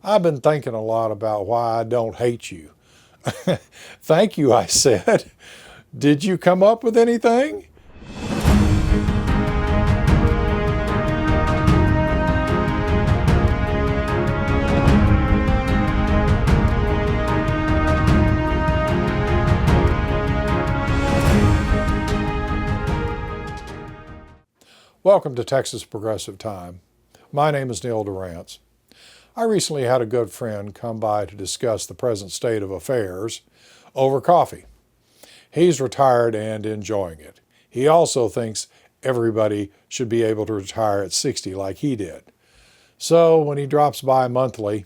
I've been thinking a lot about why I don't hate you. Thank you, I said. Did you come up with anything? Welcome to Texas Progressive Time. My name is Neil Durrance. I recently had a good friend come by to discuss the present state of affairs over coffee. He's retired and enjoying it. He also thinks everybody should be able to retire at 60 like he did. So when he drops by monthly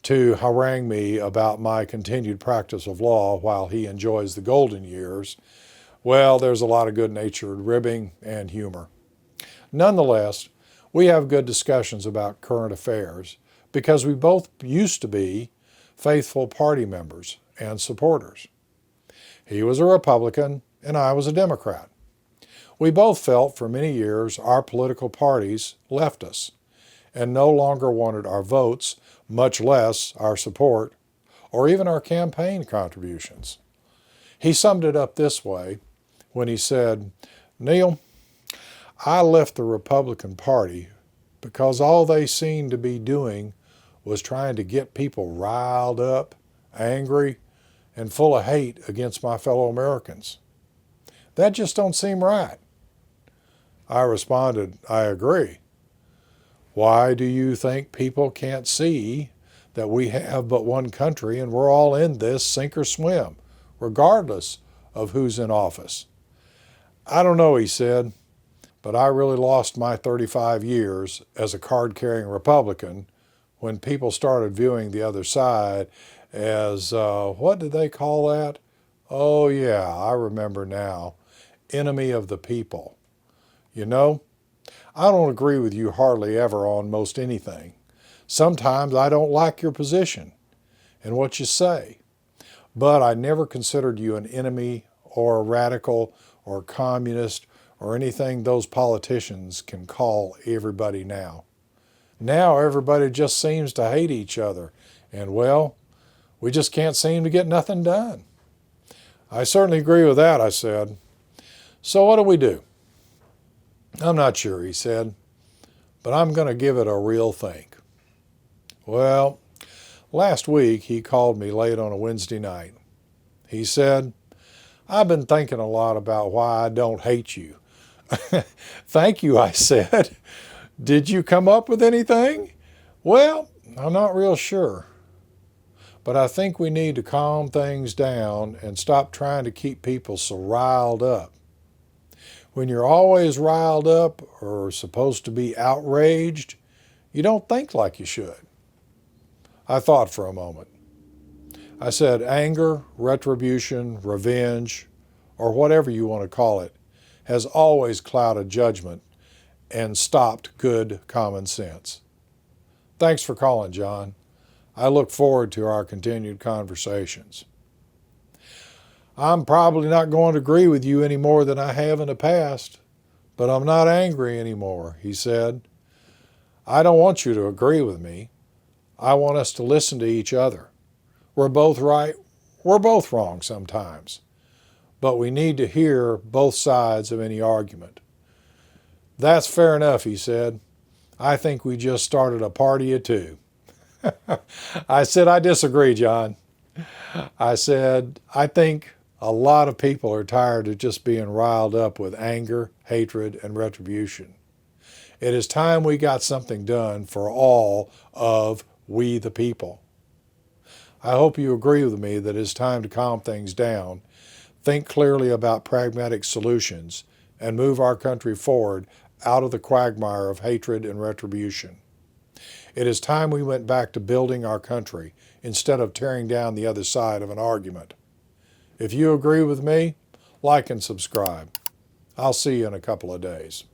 to harangue me about my continued practice of law while he enjoys the golden years, well, there's a lot of good-natured ribbing and humor. Nonetheless, we have good discussions about current affairs because we both used to be faithful party members and supporters. He was a Republican and I was a Democrat. We both felt for many years our political parties left us and no longer wanted our votes, much less our support or even our campaign contributions. He summed it up this way when he said, "Neil, I left the Republican Party because all they seemed to be doing was trying to get people riled up, angry, and full of hate against my fellow Americans. That just don't seem right." I responded, "I agree. Why do you think people can't see that we have but one country and we're all in this sink or swim, regardless of who's in office?" "I don't know," he said, "but I really lost my 35 years as a card-carrying Republican when people started viewing the other side as, what did they call that? Oh yeah, I remember now. Enemy of the people. You know, I don't agree with you hardly ever on most anything. Sometimes I don't like your position and what you say, but I never considered you an enemy or a radical or communist or anything those politicians can call everybody now. Now everybody just seems to hate each other, and well, we just can't seem to get nothing done." "I certainly agree with that," I said. "So what do we do?" "I'm not sure," he said, "but I'm going to give it a real think." Well, last week he called me late on a Wednesday night. He said, "I've been thinking a lot about why I don't hate you." "Thank you," I said. "Did you come up with anything?" "Well, I'm not real sure. But I think we need to calm things down and stop trying to keep people so riled up. When you're always riled up or supposed to be outraged, you don't think like you should." I thought for a moment. I said, anger, retribution, revenge, or whatever you want to call it, has always clouded judgment and stopped good common sense. Thanks for calling, John. I look forward to our continued conversations. "I'm probably not going to agree with you any more than I have in the past, but I'm not angry anymore," he said. "I don't want you to agree with me. I want us to listen to each other. We're both right, we're both wrong sometimes, but we need to hear both sides of any argument." "That's fair enough," he said. "I think we just started a party of two." I said, "I disagree, John." I said, "I think a lot of people are tired of just being riled up with anger, hatred, and retribution. It is time we got something done for all of we the people. I hope you agree with me that it's time to calm things down, think clearly about pragmatic solutions, and move our country forward out of the quagmire of hatred and retribution. It is time we went back to building our country instead of tearing down the other side of an argument. If you agree with me, like and subscribe. I'll see you in a couple of days."